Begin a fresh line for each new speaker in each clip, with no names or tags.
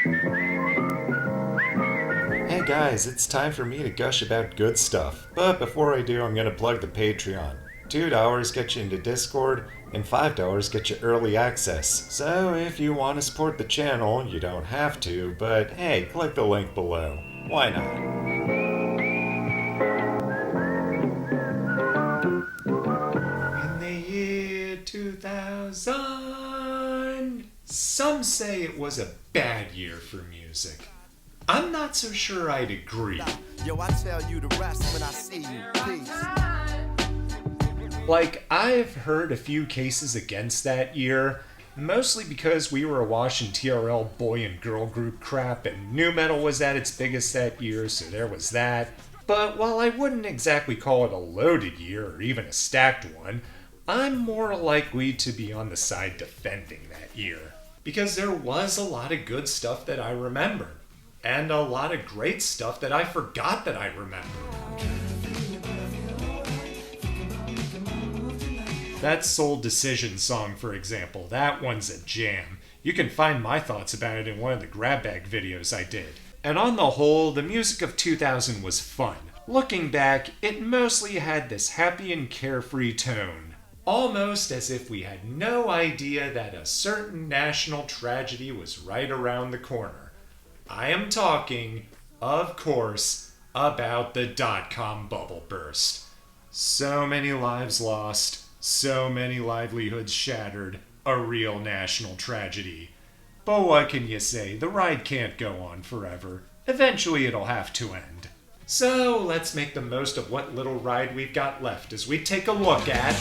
Hey guys, it's time for me to gush about good stuff. But before I do, I'm gonna plug the Patreon. $2 get you into Discord, and $5 get you early access. So if you want to support the channel, you don't have to, but hey, click the link below. Why not? In the year 2000, some say it was a bad year for music. I'm not so sure I'd agree.
Yo, I tell you the rest when I see you. Peace.
Like, I've heard a few cases against that year, mostly because we were awash in TRL boy and girl group crap, and nu metal was at its biggest that year, so there was that. But while I wouldn't exactly call it a loaded year or even a stacked one, I'm more likely to be on the side defending that year. Because there was a lot of good stuff that I remember. And a lot of great stuff that I forgot that I remember. That Soul Decision song, for example, that one's a jam. You can find my thoughts about it in one of the grab bag videos I did. And on the whole, the music of 2000 was fun. Looking back, it mostly had this happy and carefree tone. Almost as if we had no idea that a certain national tragedy was right around the corner. I am talking, of course, about the dot-com bubble burst. So many lives lost, so many livelihoods shattered, a real national tragedy. But what can you say, the ride can't go on forever. Eventually it'll have to end. So let's make the most of what little ride we've got left as we take a look at...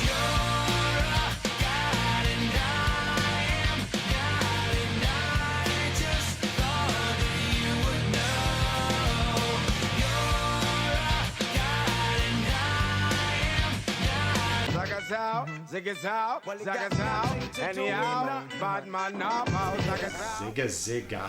Zigga Zigga.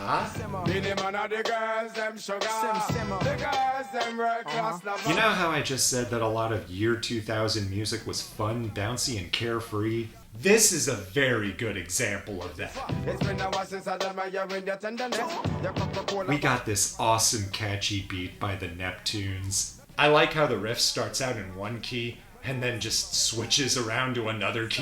You know how I just said that a lot of year 2000 music was fun, bouncy, and carefree? This is a very good example of that. We got this awesome catchy beat by the Neptunes. I like how the riff starts out in one key and then just switches around to another key.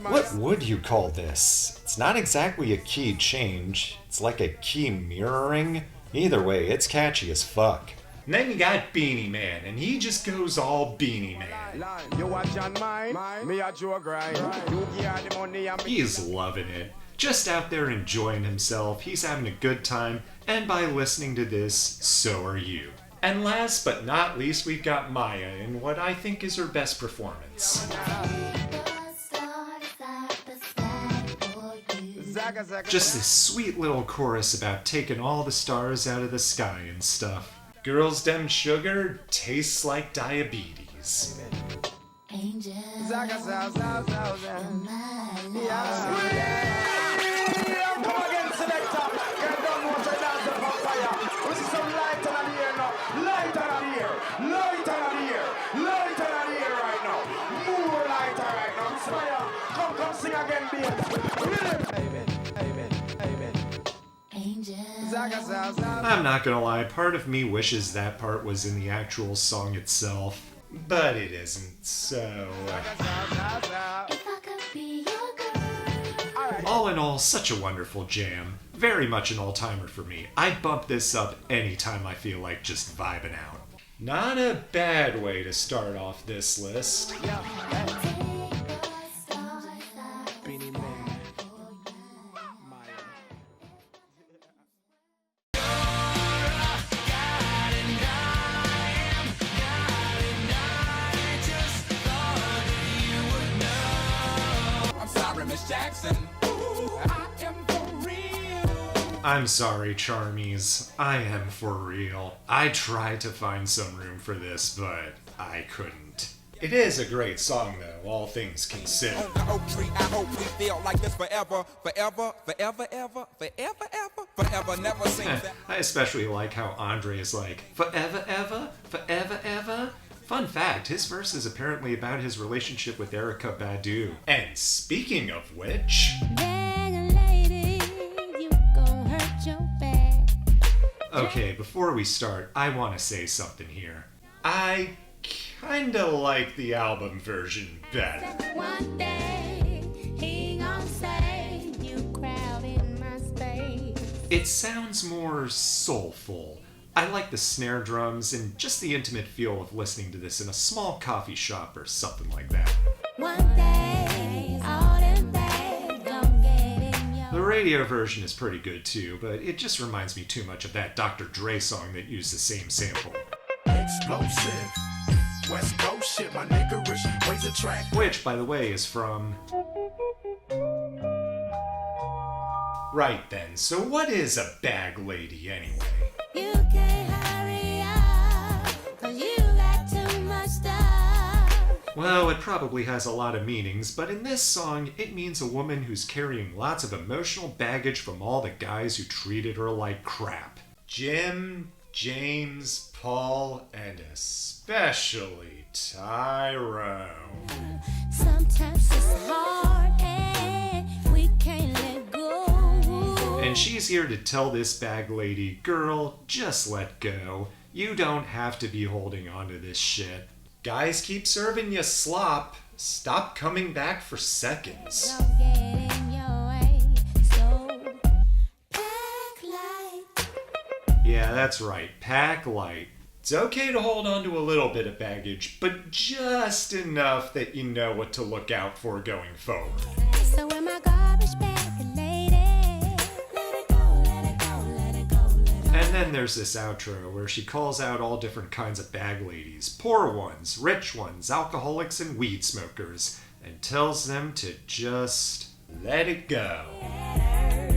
What would you call this? It's not exactly a key change. It's like a key mirroring. Either way, it's catchy as fuck. And then you got Beanie Man, and he just goes all Beanie Man. He's loving it. Just out there enjoying himself, he's having a good time, and by listening to this, so are you. And last but not least, we've got Maya in what I think is her best performance. Just this sweet little chorus about taking all the stars out of the sky and stuff. Girls dem sugar tastes like diabetes. I'm not gonna lie, part of me wishes that part was in the actual song itself, but it isn't, so... All in all, such a wonderful jam. Very much an all-timer for me. I'd bump this up anytime I feel like just vibing out. Not a bad way to start off this list. I'm sorry, Charmies. I am for real. I tried to find some room for this, but I couldn't. It is a great song, though, all things considered.
I hope we feel like this forever, forever, forever, ever, forever, ever, forever, never sing that.
I especially like how Andre is like, forever, ever, forever, ever. Fun fact, his verse is apparently about his relationship with Erykah Badu. And speaking of which... Okay, before we start, I want to say something here. I kinda like the album version better.
One day, he gon' say you crowded my space.
It sounds more soulful. I like the snare drums and just the intimate feel of listening to this in a small coffee shop or something like that.
One day, all them days gon' get in your...
The radio version is pretty good too, but it just reminds me too much of that Dr. Dre song that used the same sample.
Explosive. West Coast shit, my niggerish ways attract.
Which, by the way, is from... Right then, so what is a bag lady anyway?
You can't hurry up, 'cause you got too much stuff.
Well, it probably has a lot of meanings, but in this song, it means a woman who's carrying lots of emotional baggage from all the guys who treated her like crap. Jim, James, Paul, and especially Tyrone.
Sometimes it's hard and we can't let go.
And she's here to tell this bag lady, girl, just let go. You don't have to be holding on to this shit. Guys keep serving you slop. Stop coming back for seconds.
Don't get in your way, so pack light.
Yeah, that's right. Pack light. It's okay to hold on to a little bit of baggage, but just enough that you know what to look out for going forward.
So in my garbage bag, lady, let it go, let it go, let it go, let it go.
And then there's this outro where she calls out all different kinds of bag ladies, poor ones, rich ones, alcoholics, and weed smokers, and tells them to just let it go.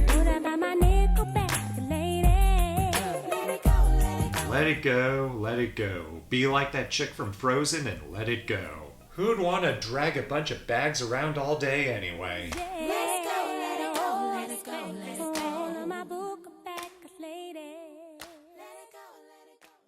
Put up on my nickel bag, lady, let it go, let it go.
Let it go, let it go. Be like that chick from Frozen and let it go. Who'd want to drag a bunch of bags around all day anyway?
Let it go, let it go, let it go, let it go. Put on my book bag, lady, let it go, let it go.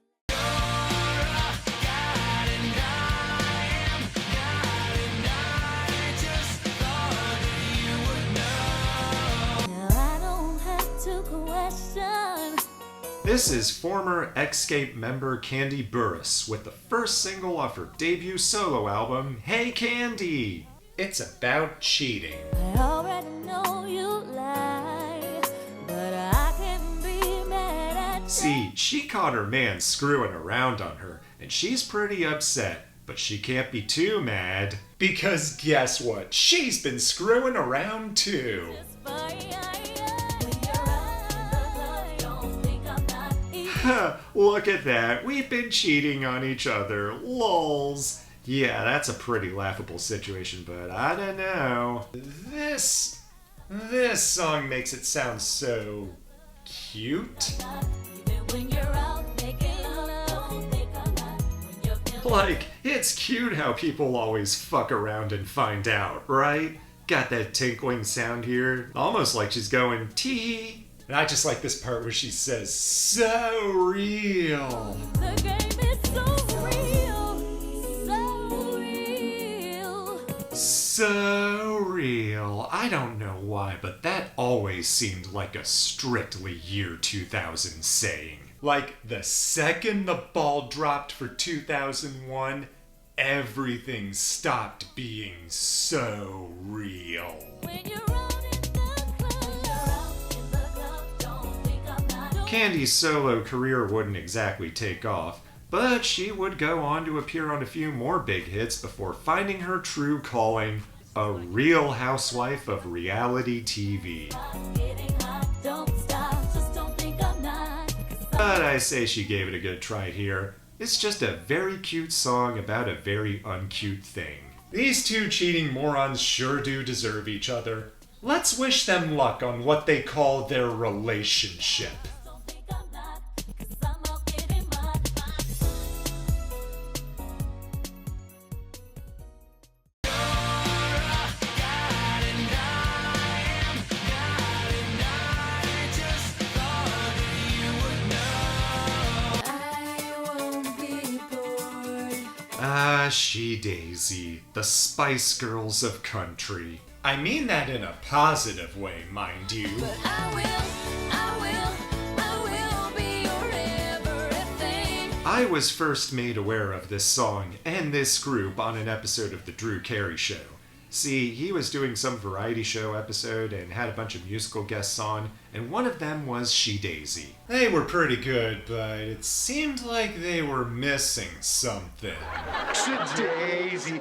Now I don't have to question.
This is former Escape member Candy Burris with the first single off her debut solo album, Hey Candy! It's about cheating.
I already know you lie, but I can be mad at
See, she caught her man screwing around on her, and she's pretty upset, but she can't be too mad. Because guess what? She's been screwing around too. Look at that. We've been cheating on each other. Lols. Yeah, that's a pretty laughable situation, but I don't know. This song makes it sound so cute. Like, it's cute how people always fuck around and find out, right? Got that tinkling sound here, almost like she's going tee. And I just like this part where she says, so real.
The game is so real, so real.
So real. I don't know why, but that always seemed like a strictly year 2000 saying. Like, the second the ball dropped for 2001, everything stopped being so real.
When you're out in the club, don't think I'm not.
Candy's solo career wouldn't exactly take off, but she would go on to appear on a few more big hits before finding her true calling, a real housewife of reality TV.
Getting hot, don't stop, just don't think I'm not.
But I say she gave it a good try here. It's just a very cute song about a very uncute thing. These two cheating morons sure do deserve each other. Let's wish them luck on what they call their relationship.
Don't think I'm not, 'cause I'm out getting mine. I won't be bored
She Daisy, the Spice Girls of country. I mean that in a positive way, mind you.
I will be your everything.
I was first made aware of this song and this group on an episode of The Drew Carey Show. See, he was doing some variety show episode and had a bunch of musical guests on, and one of them was She Daisy. They were pretty good, but it seemed like they were missing something.
Daisy,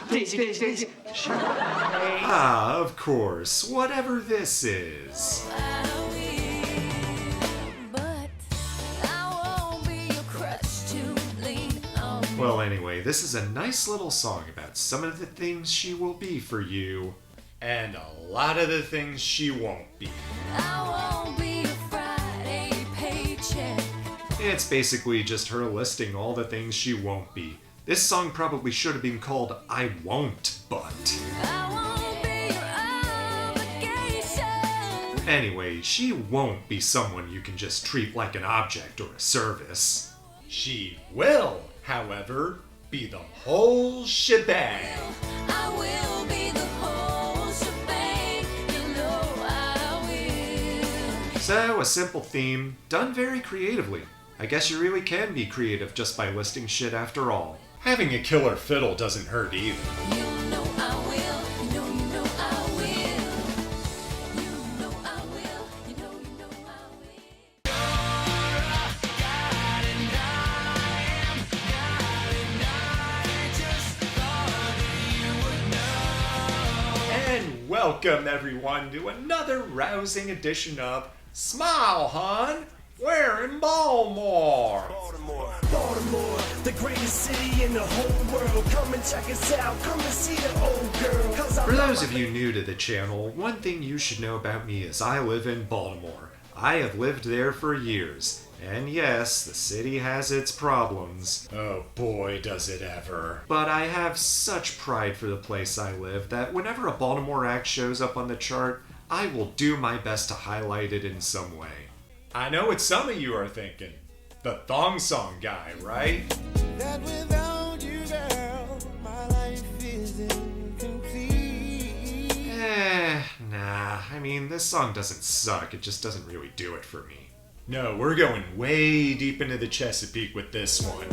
Daisy.
Ah, of course, whatever this is.
But I won't be your crutch to lean on.
Well, anyway, this is a nice little song about some of the things she will be for you, and a lot of the things she won't be.
I won't be your Friday paycheck.
It's basically just her listing all the things she won't be. This song probably should have been called I Won't, but...
I won't be your obligation.
Anyway, she won't be someone you can just treat like an object or a service. She will, however, be the whole shebang.
I will be the whole shebang. You know I will.
So, a simple theme, done very creatively. I guess you really can be creative just by listing shit after all. Having a killer fiddle doesn't hurt either.
You know I will. You know I will. You know I will. You know I will.
And welcome everyone to another rousing edition of Smile, Hon! We're in Baltimore!
Baltimore, the greatest city in the whole world. Come and check us out. Come and see the old girl.
For those of you new to the channel, one thing you should know about me is I live in Baltimore. I have lived there for years. And yes, the city has its problems. Oh boy, does it ever. But I have such pride for the place I live that whenever a Baltimore act shows up on the chart, I will do my best to highlight it in some way. I know what some of you are thinking. The thong song guy, right?
That without you, girl, my life is incomplete.
Nah. I mean, this song doesn't suck. It just doesn't really do it for me. No, we're going way deep into the Chesapeake with this one.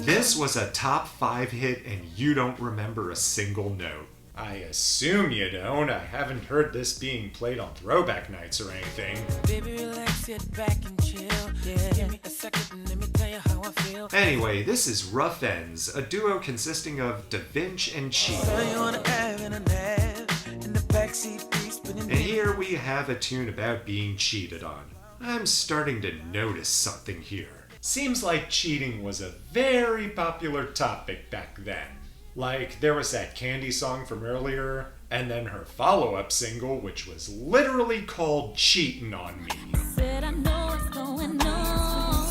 This was a top 5 hit and you don't remember a single note. I assume you don't. I haven't heard this being played on throwback nights or anything.
Baby, relax, sit back and chill. Yeah. Give me a second and let me tell you how I feel.
Anyway, this is Rough Ends, a duo consisting of Da Vinci and Cheat.
So you wanna have in a nap in the backseat, please,
And here we have a tune about being cheated on. I'm starting to notice something here. Seems like cheating was a very popular topic back then. Like, there was that Candy song from earlier, and then her follow-up single, which was literally called Cheatin' on Me.
Said I know what's going on.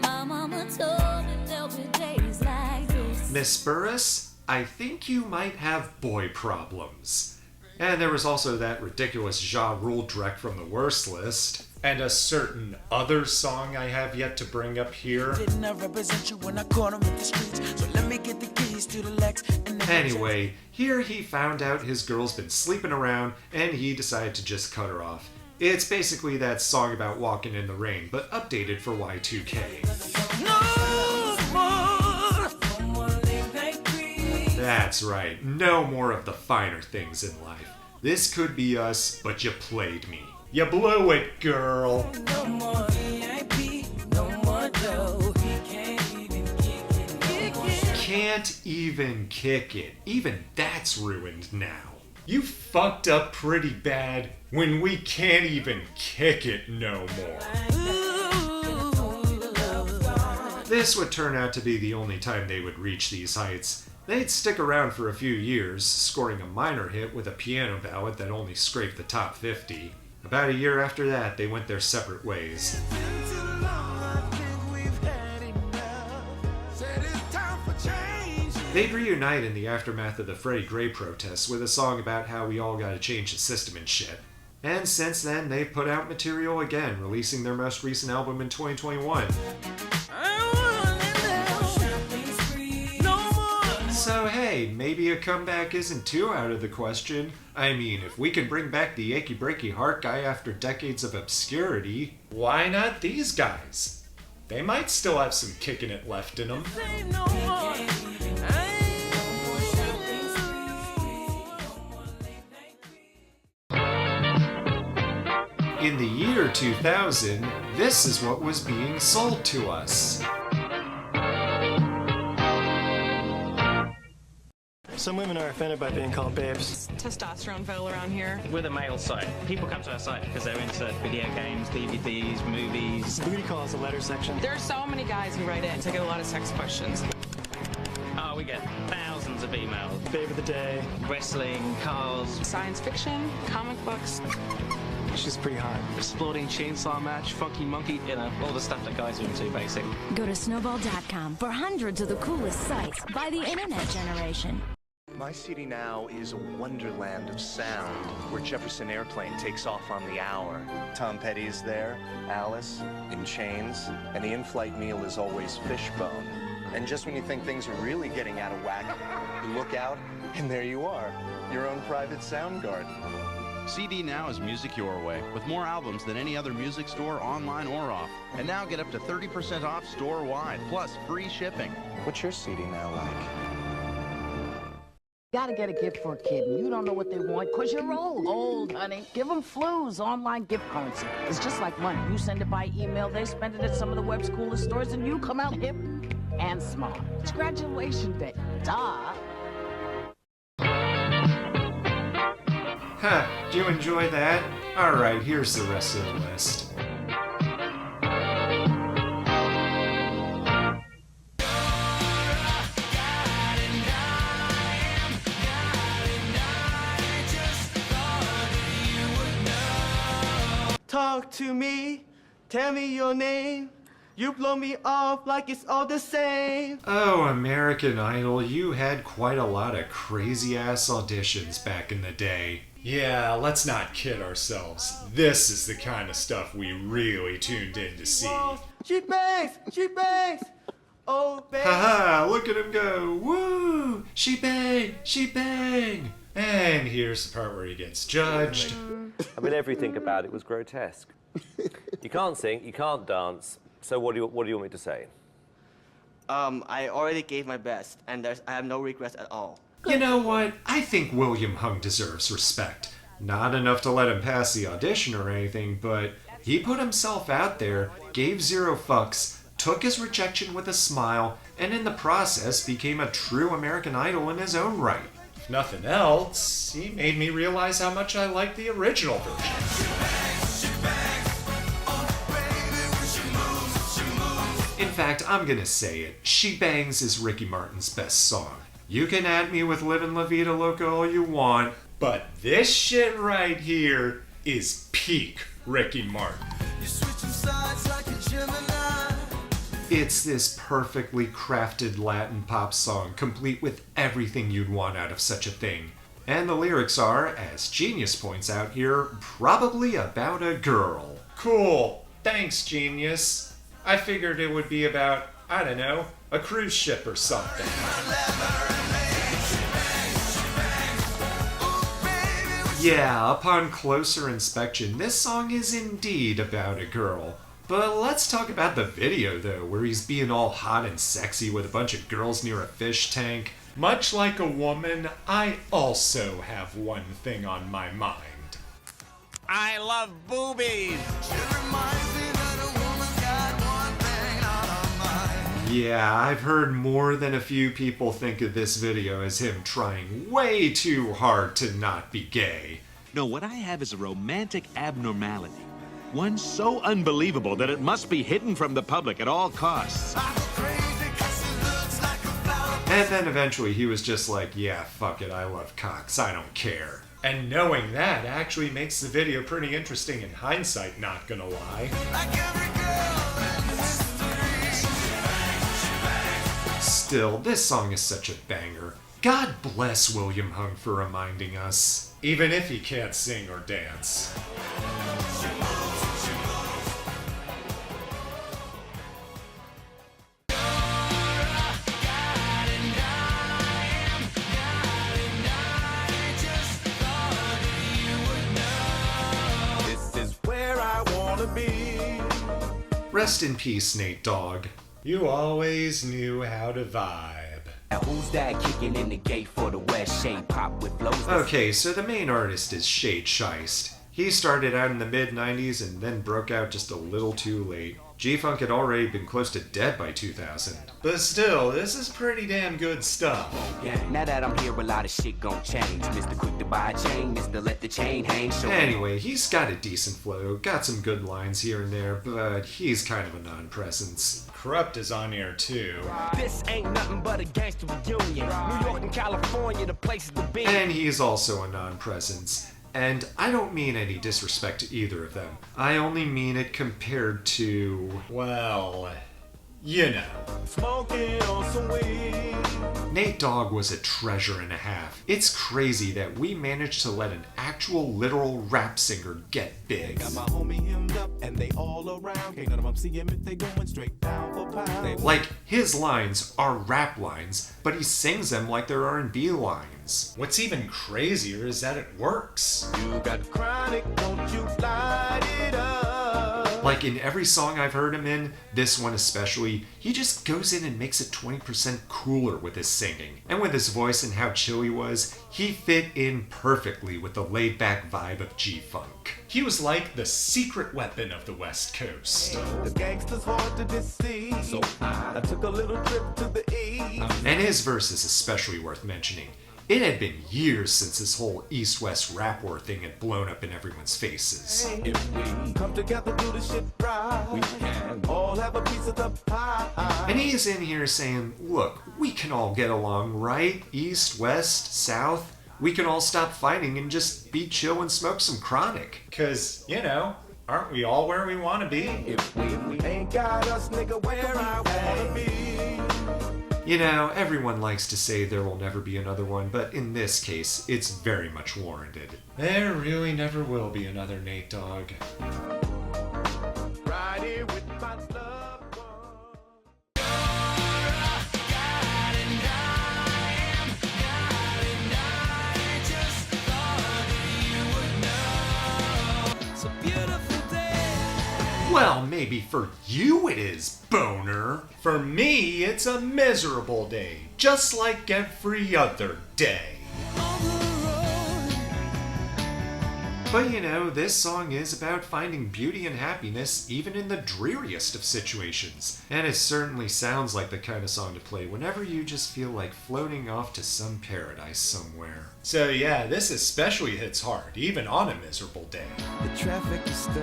My mama told me there'll be days like this.
Miss Burris, I think you might have boy problems. And there was also that ridiculous Ja Rule direct from the worst list, and a certain other song I have yet to bring up here.
Didn't I represent you when I caught him in the streets? So let me get the keys to the Lex. And
Anyway, here he found out his girl's been sleeping around, and he decided to just cut her off. It's basically that song about walking in the rain, but updated for Y2K. That's right, no more of the finer things in life. This could be us, but you played me. You blew it, girl.
No more VIP, no more dough. He can't even kick it.
Can't even kick it. Even that's ruined now. You fucked up pretty bad when we can't even kick it no more. This would turn out to be the only time they would reach these heights. They'd stick around for a few years, scoring a minor hit with a piano ballad that only scraped the top 50. About a year after that, they went their separate ways. They'd reunite in the aftermath of the Freddie Gray protests with a song about how we all gotta change the system and shit. And since then, they've put out material again, releasing their most recent album in 2021. So hey, maybe a comeback isn't too out of the question. I mean, if we can bring back the achy breaky heart guy after decades of obscurity, why not these guys? They might still have some kicking it left in them. In the year 2000, this is what was being sold to us.
Some women are offended by being called babes.
Testosterone fell around here.
We're the male site. People come to our site because they're into video games, DVDs, movies.
Booty call is the letter section.
There are so many guys who write in to get a lot of sex questions.
Oh, we get thousands of emails.
Babe of the day.
Wrestling, cars.
Science fiction, comic books.
She's pretty hot.
Exploding chainsaw match, funky monkey, you know, all the stuff that guys are into, basically.
Go to snowball.com for hundreds of the coolest sites by the internet generation.
My city now is a wonderland of sound, where Jefferson Airplane takes off on the hour. Tom Petty is there, Alice, in chains, and the in-flight meal is always fishbone. And just when you think things are really getting out of whack, you look out, and there you are, your own private sound garden.
CD Now is music your way, with more albums than any other music store, online or off. And now get up to 30% off store-wide, plus free shipping.
What's your CD Now like?
Gotta get a gift for a kid, and you don't know what they want because you're old. Old, honey. Give them Flu's online gift currency. It's just like money. You send it by email, they spend it at some of the web's coolest stores, and you come out hip and smart. It's graduation day. Duh.
Huh, do you enjoy that? Alright, here's the rest of the list.
Talk to me, tell me your name. You blow me off like it's all the same.
Oh, American Idol, you had quite a lot of crazy-ass auditions back in the day. Yeah, let's not kid ourselves. This is the kind of stuff we really tuned in to see.
She bangs! She bangs! Oh, baby.
Haha, look at him go. Woo! She bang! She bang! And here's the part where he gets judged.
I mean, everything about it was grotesque. You can't sing, you can't dance, so what do you want me to say?
I already gave my best, and I have no regrets at all.
You know what? I think William Hung deserves respect. Not enough to let him pass the audition or anything, but he put himself out there, gave zero fucks, took his rejection with a smile, and in the process became a true American Idol in his own right. If nothing else, he made me realize how much I like the original version. In fact, I'm gonna say it. She Bangs is Ricky Martin's best song. You can at me with Livin' La Vida Loca all you want, but this shit right here is peak Ricky Martin. It's this perfectly crafted Latin pop song, complete with everything you'd want out of such a thing. And the lyrics are, as Genius points out here, probably about a girl. Cool. Thanks, Genius. I figured it would be about, I don't know, a cruise ship or something. Yeah, upon closer inspection, this song is indeed about a girl. But let's talk about the video, though, where he's being all hot and sexy with a bunch of girls near a fish tank. Much like a woman, I also have one thing on my mind.
I love boobies!
Yeah, I've heard more than a few people think of this video as him trying way too hard to not be gay.
No, what I have is a romantic abnormality. One so unbelievable that it must be hidden from the public at all costs.
And then eventually he was just like, yeah, fuck it, I love cocks, I don't care. And knowing that actually makes the video pretty interesting in hindsight, not gonna lie. Still, this song is such a banger. God bless William Hung for reminding us, even if he can't sing or dance.
This is where I wanna be.
Rest in peace, Nate Dogg. You always knew how to vibe.
Now who's that kicking in the gate for the West Shade Pop with flows?
Okay, so the main artist is Shade Scheist. He started out in the mid-90s and then broke out just a little too late. G-Funk had already been close to dead by 2000. But still, this is pretty damn good stuff.
Yeah, now that I'm here, a lot of shit gon' change. Mr. Quick to buy a chain, Mr. Let the chain hang.
Anyway, he's got a decent flow, got some good lines here and there, but he's kind of a non-presence. Corrupt is on here too.
This ain't nothing but a gangster reunion. New York and California, the places to be.
And he's also a non-presence. And I don't mean any disrespect to either of them. I only mean it compared to, well, you know.
Smoking on some weed.
Nate Dogg was a treasure and a half. It's crazy that we managed to let an actual literal rap singer get big.
Got my homie hemmed up and they all around. Can't none of them see him if they going straight down for pound.
Like, his lines are rap lines, but he sings them like they're R&B lines. What's even crazier is that it works.
You got chronic, don't you light it up.
Like in every song I've heard him in, this one especially, he just goes in and makes it 20% cooler with his singing. And with his voice and how chill he was, he fit in perfectly with the laid-back vibe of G-Funk. He was like the secret weapon of the West Coast.
The gangsters hard to deceive. So I took a little trip to the east.
And his verse is especially worth mentioning. It had been years since this whole East-West rap war thing had blown up in everyone's faces.
If we come together, do the shit right, we can all have a piece of the pie.
And he is in here saying, look, we can all get along, right? East, West, South. We can all stop fighting and just be chill and smoke some chronic. Cause, you know, aren't we all where we want to be?
If we ain't got us, nigga, where I wanna be.
You know, everyone likes to say there will never be another one, but in this case, it's very much warranted. There really never will be another Nate Dogg.
Right here with my loved one.
It's a beautiful day.
Well, maybe for you it is, boner. For me, it's a miserable day, just like every other day. But you know, this song is about finding beauty and happiness even in the dreariest of situations. And it certainly sounds like the kind of song to play whenever you just feel like floating off to some paradise somewhere. So yeah, this especially hits hard, even on a miserable day.
The traffic is stuck,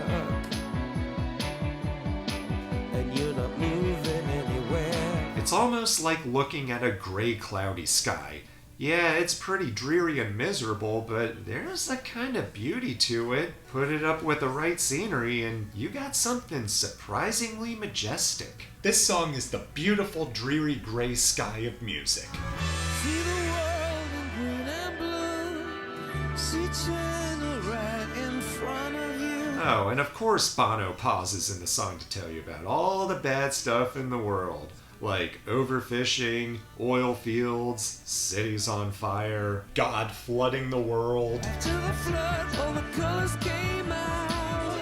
and you're not moving anywhere.
It's almost like looking at a gray, cloudy sky. Yeah, it's pretty dreary and miserable, but there's a kind of beauty to it. Put it up with the right scenery and you got something surprisingly majestic. This song is the beautiful, dreary gray sky of music.
See the world in green and blue. See China right in front of you.
Oh, and of course Bono pauses in the song to tell you about all the bad stuff in the world. Like overfishing, oil fields, cities on fire, God flooding the world.
After the flood, all the colors came out.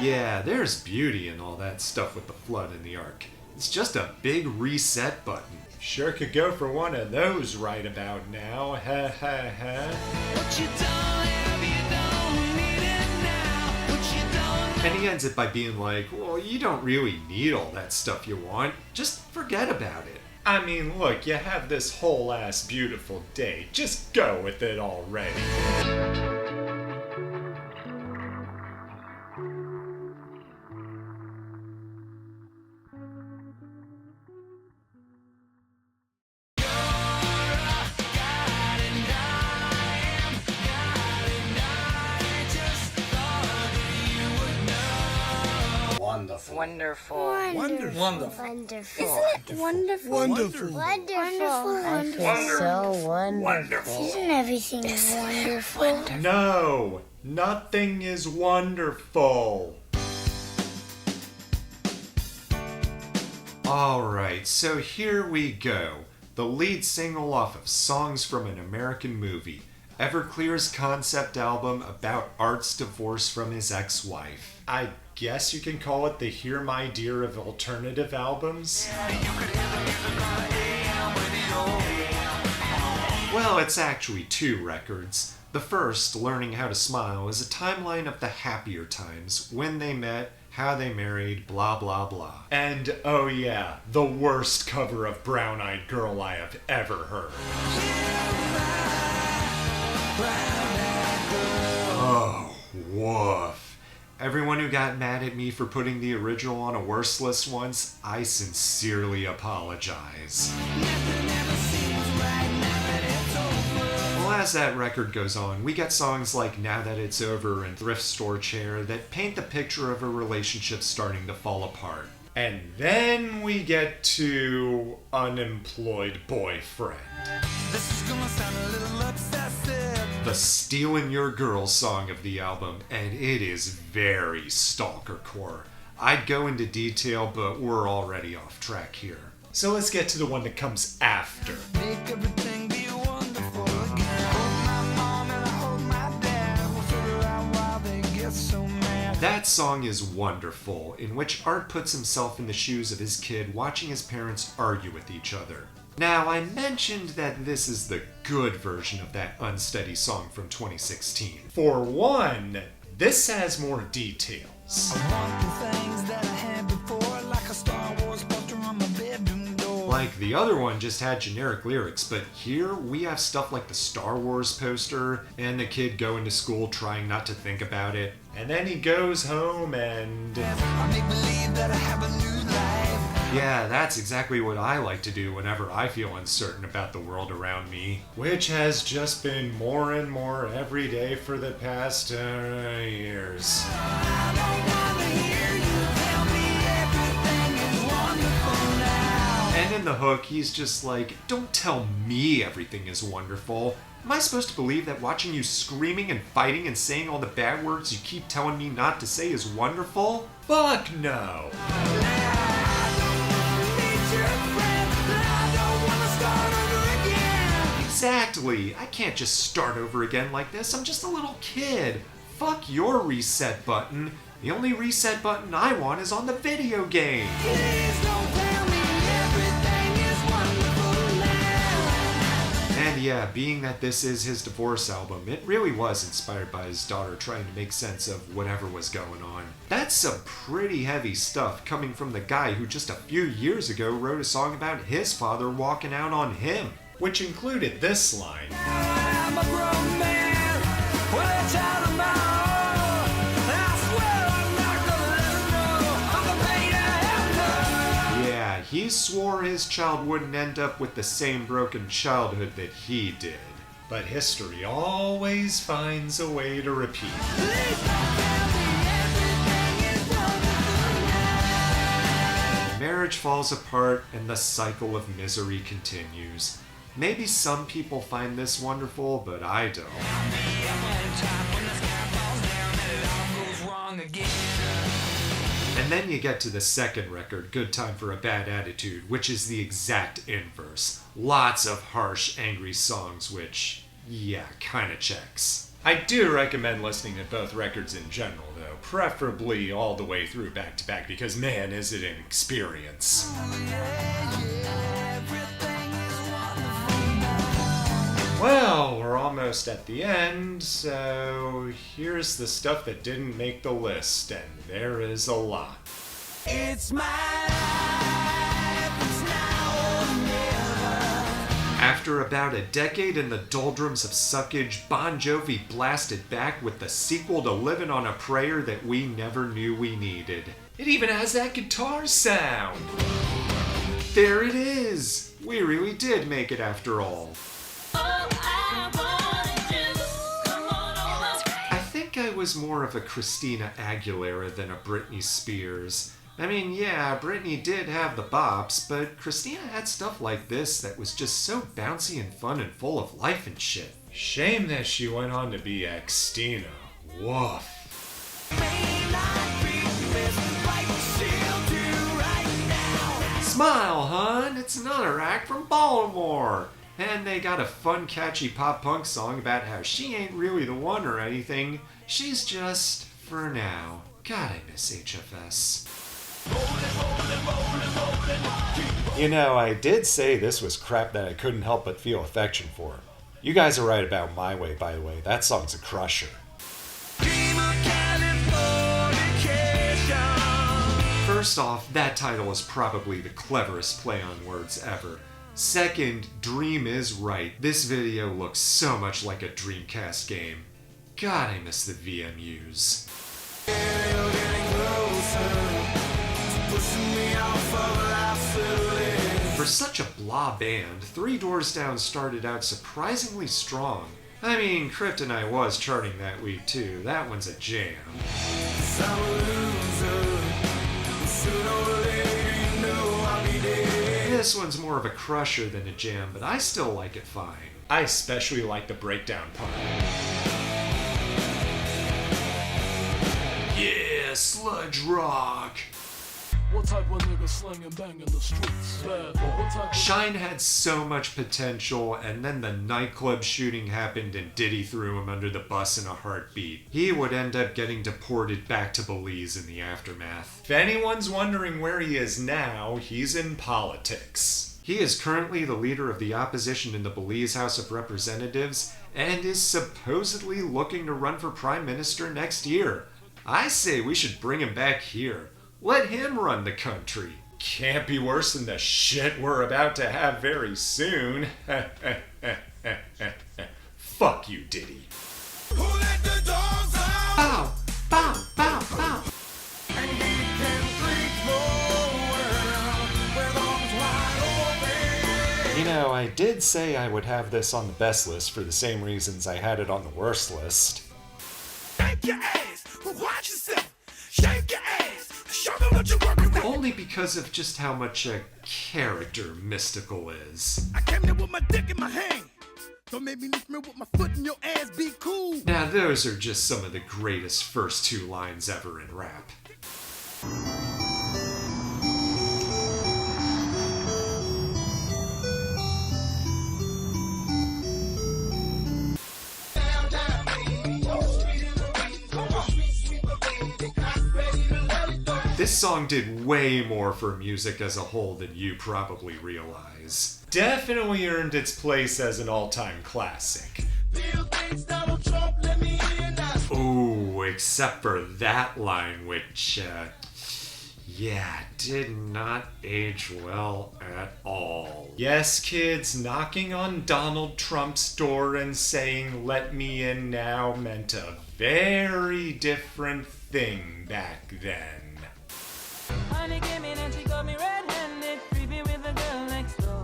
Yeah, there's beauty in all that stuff with the flood in the Ark. It's just a big reset button. Sure could go for one of those right about now, ha ha ha.
What you don't have, you don't need it now. What you don't
And he ends it by being like, well, you don't really need all that stuff you want. Just forget about it. I mean, look, you have this whole ass beautiful day. Just go with it already.
Wonderful.
Wonderful.
Wonderful.
Wonderful.
Isn't it wonderful?
Wonderful.
Wonderful.
So wonderful.
Isn't everything wonderful?
No, nothing is wonderful. Alright, so here we go. The lead single off of Songs from an American Movie, Everclear's concept album about Art's divorce from his ex-wife. I guess you can call it the Hear My Dear of alternative albums. Well, it's actually 2 records. The first, Learning How to Smile, is a timeline of the happier times, when they met, how they married, blah blah blah. And oh yeah, the worst cover of Brown Eyed Girl I have ever heard. Oh, woof. Everyone who got mad at me for putting the original on a worst list once, I sincerely apologize. Well, as that record goes on, we get songs like Now That It's Over and Thrift Store Chair that paint the picture of a relationship starting to fall apart. And then we get to Unemployed Boyfriend.
This is gonna sound a little obsessive.
The Stealin' Your Girl song of the album, and it is very stalkercore. I'd go into detail, but we're already off track here. So let's get to the one that comes after.
Make everything be wonderful again. Hold my mom and I hold my dad. We'll figure out why they get so mad.
That song is wonderful, in which Art puts himself in the shoes of his kid watching his parents argue with each other. Now, I mentioned that this is the good version of that unsteady song from 2016. For one, this has more details.
I want the things that I had before, like a Star Wars poster on my bedroom door.
Like the other one just had generic lyrics, but here we have stuff like the Star Wars poster and the kid going to school trying not to think about it. And then he goes home and...
I make believe that I have a new life.
Yeah, that's exactly what I like to do whenever I feel uncertain about the world around me, which has just been more and more every day for the past years. And in the hook, he's just like, don't tell me everything is wonderful. Am I supposed to believe that watching you screaming and fighting and saying all the bad words you keep telling me not to say is wonderful? Fuck no! Exactly! I can't just start over again like this, I'm just a little kid. Fuck your reset button. The only reset button I want is on the video game. And yeah, being that this is his divorce album, it really was inspired by his daughter trying to make sense of whatever was going on. That's some pretty heavy stuff coming from the guy who just a few years ago wrote a song about his father walking out on him, which included this line.
I'm a grown man, well, it's out of my own. I swear I'm not gonna let her know I'm the pain I have known.
Yeah, he swore his child wouldn't end up with the same broken childhood that he did. But history always finds a way to repeat. The marriage falls apart and the cycle of misery continues. Maybe some people find this wonderful, but I don't. And then you get to the second record, Good Time for a Bad Attitude, which is the exact inverse. Lots of harsh, angry songs, which, yeah, kinda checks. I do recommend listening to both records in general, though, preferably all the way through back to back, because man, is it an experience. Well, we're almost at the end, so here's the stuff that didn't make the list, and there is a lot.
It's my life, it's now or never.
After about a decade in the doldrums of suckage, Bon Jovi blasted back with the sequel to Livin' on a Prayer that we never knew we needed. It even has that guitar sound! There it is! We really did make it after all. I think I was more of a Christina Aguilera than a Britney Spears. I mean, yeah, Britney did have the bops, but Christina had stuff like this that was just so bouncy and fun and full of life and shit. Shame that she went on to be Xtina. Woof. Smile, hun! It's another act from Baltimore! And they got a fun, catchy pop-punk song about how she ain't really the one or anything. She's just, for now. God, I miss HFS. You know, I did say this was crap that I couldn't help but feel affection for. You guys are right about My Way, by the way. That song's a crusher. First off, that title is probably the cleverest play on words ever. Second, Dream is right. This video looks so much like a Dreamcast game. God, I miss the VMUs. For such a blah band, Three Doors Down started out surprisingly strong. I mean, Kryptonite was charting that week too. That one's a jam. This one's more of a crusher than a jam, but I still like it fine. I especially like the breakdown part. Yeah, sludge rock!
What type of nigga sling and bang in the streets? Bad boy. What type of...
Shine had so much potential, and then the nightclub shooting happened and Diddy threw him under the bus in a heartbeat. He would end up getting deported back to Belize in the aftermath. If anyone's wondering where he is now, he's in politics. He is currently the leader of the opposition in the Belize House of Representatives, and is supposedly looking to run for Prime Minister next year. I say we should bring him back here. Let him run the country. Can't be worse than the shit we're about to have very soon. Fuck you, Diddy.
Who let the dogs out?
Bow, bow, bow, bow.
And he can freak the world with arms wide open.
You know, I did say I would have this on the best list for the same reasons I had it on the worst list.
Shake your ass, watch yourself. Shake your ass. Show me what you're working with.
Only because of just how much a character Mystical is.
I came here with my dick in my hand. Don't make me lift me with my foot in your ass, be cool.
Now those are just some of the greatest first two lines ever in rap. This song did way more for music as a whole than you probably realize. Definitely earned its place as an all-time classic. Ooh, except for that line, which, yeah, did not age well at all. Yes, kids, knocking on Donald Trump's door and saying, "Let me in now," meant a very different thing back then.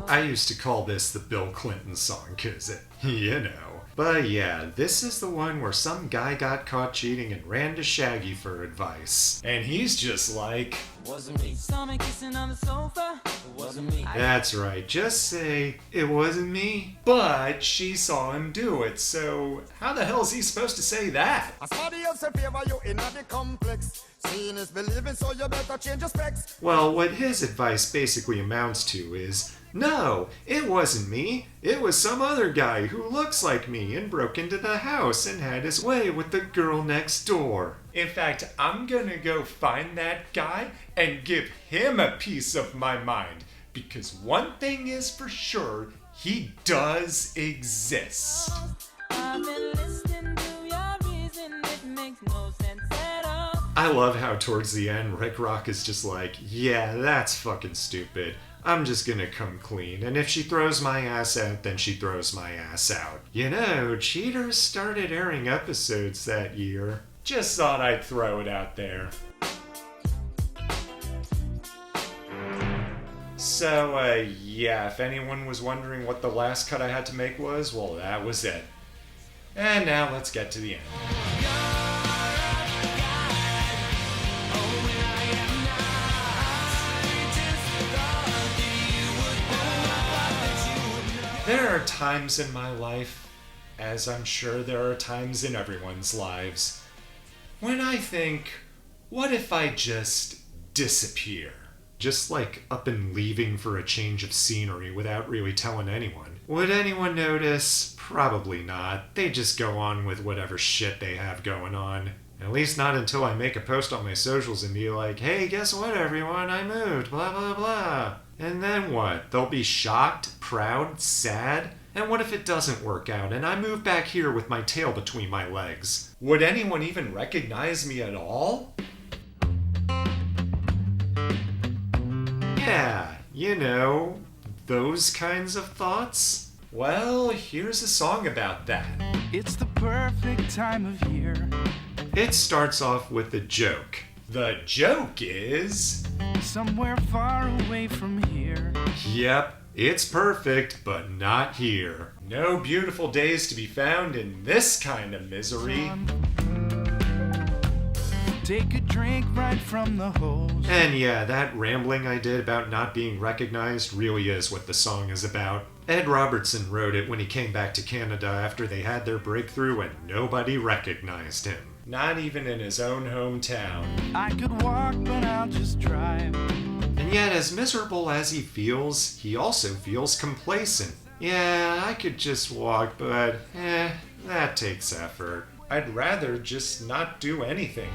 I used to call this the Bill Clinton song, cause you know. But yeah, this is the one where some guy got caught cheating and ran to Shaggy for advice. And he's just like,
Wasn't me. Saw me kissing on the sofa. It wasn't me.
that's right, just say, "It wasn't me." But she saw him do it, so how the hell is he supposed to say that?
Somebody else in favor you in the complex. Seeing is believing, so you better change your specs.
Well, what his advice basically amounts to is, no, it wasn't me. It was some other guy who looks like me and broke into the house and had his way with the girl next door. In fact, I'm gonna go find that guy and give him a piece of my mind. Because one thing is for sure, he does exist.
I've been listening to your reason, it makes no sense at all.
I love how towards the end, Rick Rock is just like, yeah, that's fucking stupid. I'm just gonna come clean, and if she throws my ass out, then she throws my ass out. You know, Cheaters started airing episodes that year. Just thought I'd throw it out there. So, yeah, if anyone was wondering what the last cut I had to make was, well, that was it. And now let's get to the end. There are times in my life, as I'm sure there are times in everyone's lives, when I think, what if I just disappear? Just like up and leaving for a change of scenery without really telling anyone. Would anyone notice? Probably not. They just go on with whatever shit they have going on. At least not until I make a post on my socials and be like, hey, guess what everyone, I moved, blah blah blah. And then what? They'll be shocked, proud, sad? And what if it doesn't work out and I move back here with my tail between my legs? Would anyone even recognize me at all? Yeah, you know, those kinds of thoughts. Well, here's a song about that.
It's the perfect time of year.
It starts off with a joke. The joke is...
somewhere far away from here.
Yep, it's perfect, but not here. No beautiful days to be found in this kind of misery.
Take a drink right from the hose.
And yeah, that rambling I did about not being recognized really is what the song is about. Ed Robertson wrote it when he came back to Canada after they had their breakthrough and nobody recognized him. Not even in his own hometown.
I could walk, but I'll just drive.
And yet, as miserable as he feels, he also feels complacent. Yeah, I could just walk, but that takes effort. I'd rather just not do anything.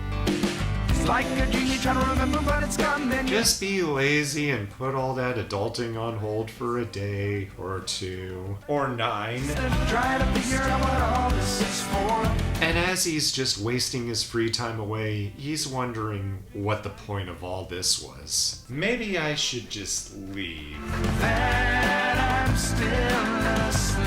It's like a dream you're trying to remember, but it's gone. Then
just be lazy and put all that adulting on hold for a day or 2 or 9.
Try to figure out what all this is for.
And as he's just wasting his free time away, he's wondering what the point of all this was. Maybe I should just leave.
That I'm still asleep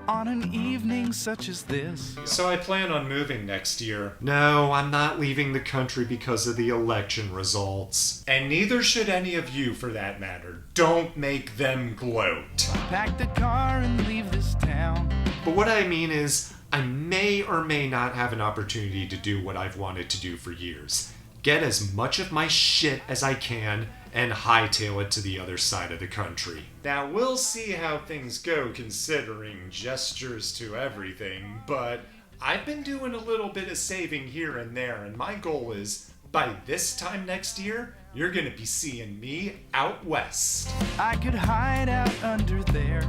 on an evening such as this.
So I plan on moving next year. No, I'm not leaving the country because of the election results. And neither should any of you, for that matter. Don't make them gloat.
Pack the car and leave this town.
But what I mean is, I may or may not have an opportunity to do what I've wanted to do for years. Get as much of my shit as I can and hightail it to the other side of the country. Now, we'll see how things go considering gestures to everything, but I've been doing a little bit of saving here and there, and my goal is, by this time next year, you're gonna be seeing me out west.
I could hide out under there.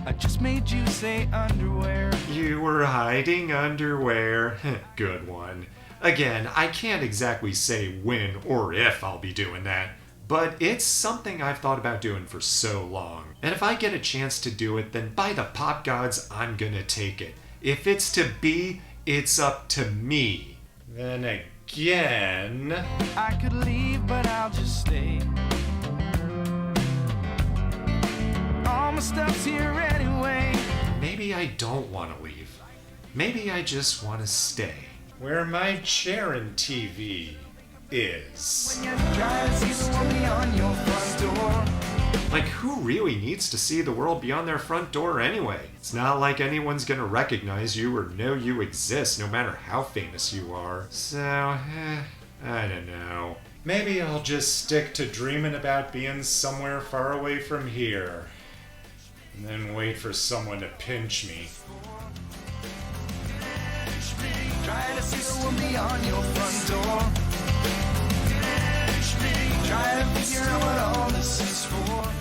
I just made you say underwear.
You were hiding underwear. Good one. Again, I can't exactly say when or if I'll be doing that, but it's something I've thought about doing for so long. And if I get a chance to do it, then by the pop gods, I'm gonna take it. If it's to be, it's up to me. Then again...
I could leave, but I'll just stay. All my stuff's here anyway.
Maybe I don't want to leave. Maybe I just want to stay. Where my chair and TV is.
When you try to see the world beyond your front door.
Like, who really needs to see the world beyond their front door anyway? It's not like anyone's gonna recognize you or know you exist, no matter how famous you are. So, I don't know. Maybe I'll just stick to dreaming about being somewhere far away from here. And then wait for someone to pinch me.
Try to see the world beyond your front door. Try to figure out what all this is for.